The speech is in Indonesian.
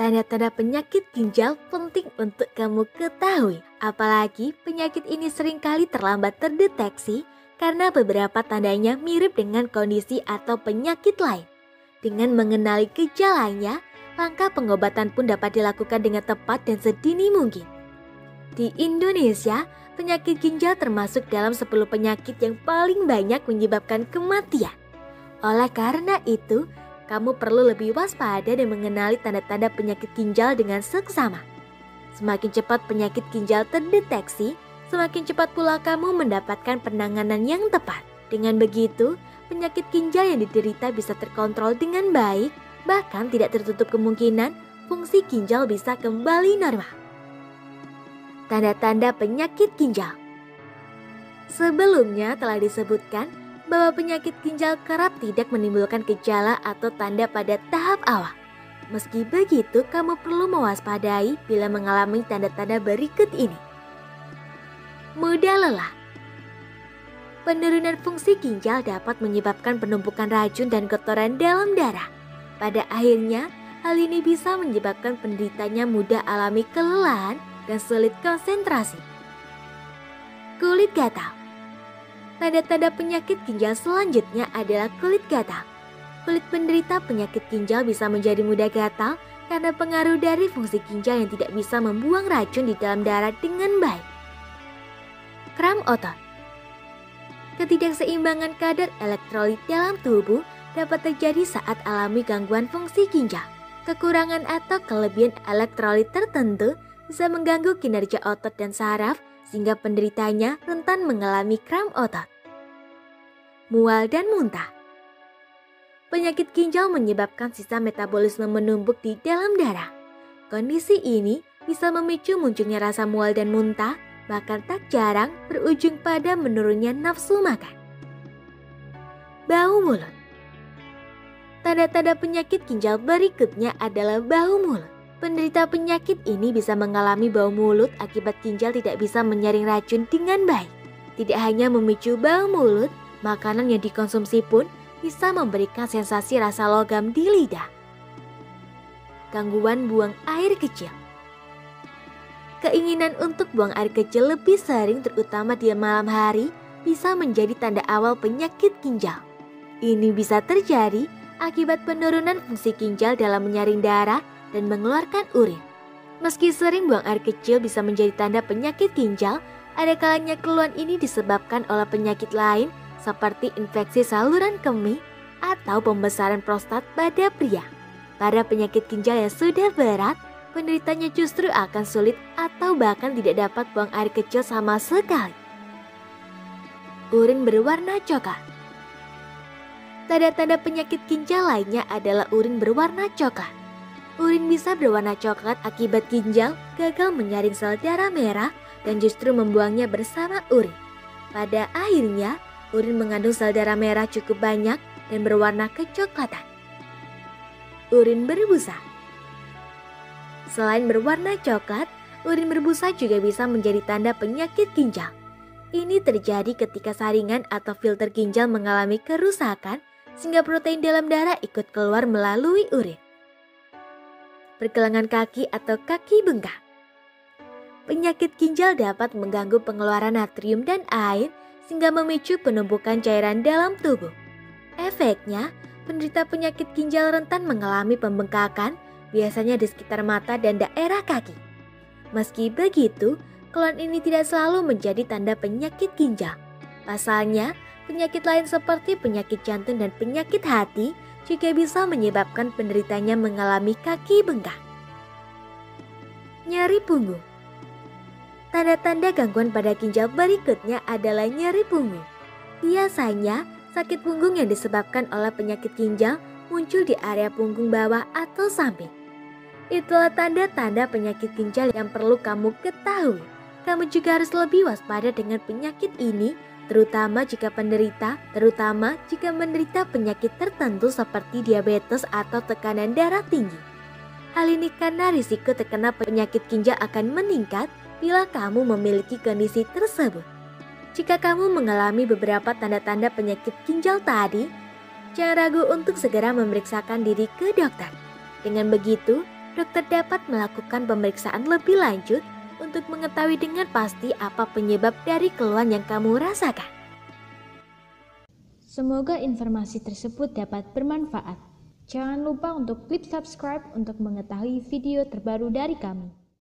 Tanda-tanda penyakit ginjal penting untuk kamu ketahui. Apalagi penyakit ini seringkali terlambat terdeteksi karena beberapa tandanya mirip dengan kondisi atau penyakit lain. Dengan mengenali gejalanya, langkah pengobatan pun dapat dilakukan dengan tepat dan sedini mungkin. Di Indonesia, penyakit ginjal termasuk dalam 10 penyakit yang paling banyak menyebabkan kematian. Oleh karena itu, kamu perlu lebih waspada dan mengenali tanda-tanda penyakit ginjal dengan seksama. Semakin cepat penyakit ginjal terdeteksi, semakin cepat pula kamu mendapatkan penanganan yang tepat. Dengan begitu, penyakit ginjal yang diderita bisa terkontrol dengan baik, bahkan tidak tertutup kemungkinan fungsi ginjal bisa kembali normal. Tanda-tanda penyakit ginjal. Sebelumnya telah disebutkan bahwa penyakit ginjal kerap tidak menimbulkan gejala atau tanda pada tahap awal. Meski begitu, kamu perlu mewaspadai bila mengalami tanda-tanda berikut ini. Mudah lelah. Penurunan fungsi ginjal dapat menyebabkan penumpukan racun dan kotoran dalam darah. Pada akhirnya, hal ini bisa menyebabkan penderitanya mudah alami kelelahan dan sulit konsentrasi. Kulit gatal. Tanda-tanda penyakit ginjal selanjutnya adalah kulit gatal. Kulit penderita penyakit ginjal bisa menjadi mudah gatal karena pengaruh dari fungsi ginjal yang tidak bisa membuang racun di dalam darah dengan baik. Kram otot. Ketidakseimbangan kadar elektrolit dalam tubuh dapat terjadi saat alami gangguan fungsi ginjal. Kekurangan atau kelebihan elektrolit tertentu bisa mengganggu kinerja otot dan saraf sehingga penderitanya rentan mengalami kram otot. Mual dan muntah. Penyakit ginjal menyebabkan sisa metabolisme menumpuk di dalam darah. Kondisi ini bisa memicu munculnya rasa mual dan muntah, bahkan tak jarang berujung pada menurunnya nafsu makan. Bau mulut. Tanda-tanda penyakit ginjal berikutnya adalah bau mulut. Penderita penyakit ini bisa mengalami bau mulut akibat ginjal tidak bisa menyaring racun dengan baik. Tidak hanya memicu bau mulut, makanan yang dikonsumsi pun bisa memberikan sensasi rasa logam di lidah. Gangguan buang air kecil. Keinginan untuk buang air kecil lebih sering terutama di malam hari bisa menjadi tanda awal penyakit ginjal. Ini bisa terjadi akibat penurunan fungsi ginjal dalam menyaring darah dan mengeluarkan urin. Meski sering buang air kecil bisa menjadi tanda penyakit ginjal, ada kalanya keluhan ini disebabkan oleh penyakit lain seperti infeksi saluran kemih atau pembesaran prostat pada pria. Pada penyakit ginjal yang sudah berat, penderitanya justru akan sulit atau bahkan tidak dapat buang air kecil sama sekali. Urin berwarna coklat. Tanda-tanda penyakit ginjal lainnya adalah urin berwarna coklat. Urin bisa berwarna coklat akibat ginjal gagal menyaring sel darah merah dan justru membuangnya bersama urin. Pada akhirnya, urin mengandung sel darah merah cukup banyak dan berwarna kecoklatan. Urin berbusa. Selain berwarna coklat, urin berbusa juga bisa menjadi tanda penyakit ginjal. Ini terjadi ketika saringan atau filter ginjal mengalami kerusakan sehingga protein dalam darah ikut keluar melalui urin. Pergelangan kaki atau kaki bengkak. Penyakit ginjal dapat mengganggu pengeluaran natrium dan air sehingga memicu penumpukan cairan dalam tubuh. Efeknya, penderita penyakit ginjal rentan mengalami pembengkakan, biasanya di sekitar mata dan daerah kaki. Meski begitu, keluhan ini tidak selalu menjadi tanda penyakit ginjal. Pasalnya, penyakit lain seperti penyakit jantung dan penyakit hati juga bisa menyebabkan penderitanya mengalami kaki bengkak. Nyeri punggung. Tanda-tanda gangguan pada ginjal berikutnya adalah nyeri punggung. Biasanya, sakit punggung yang disebabkan oleh penyakit ginjal muncul di area punggung bawah atau samping. Itulah tanda-tanda penyakit ginjal yang perlu kamu ketahui. Kamu juga harus lebih waspada dengan penyakit ini, terutama jika menderita penyakit tertentu seperti diabetes atau tekanan darah tinggi. Hal ini karena risiko terkena penyakit ginjal akan meningkat bila kamu memiliki kondisi tersebut. Jika kamu mengalami beberapa tanda-tanda penyakit ginjal tadi, jangan ragu untuk segera memeriksakan diri ke dokter. Dengan begitu, dokter dapat melakukan pemeriksaan lebih lanjut untuk mengetahui dengan pasti apa penyebab dari keluhan yang kamu rasakan. Semoga informasi tersebut dapat bermanfaat. Jangan lupa untuk klik subscribe untuk mengetahui video terbaru dari kami.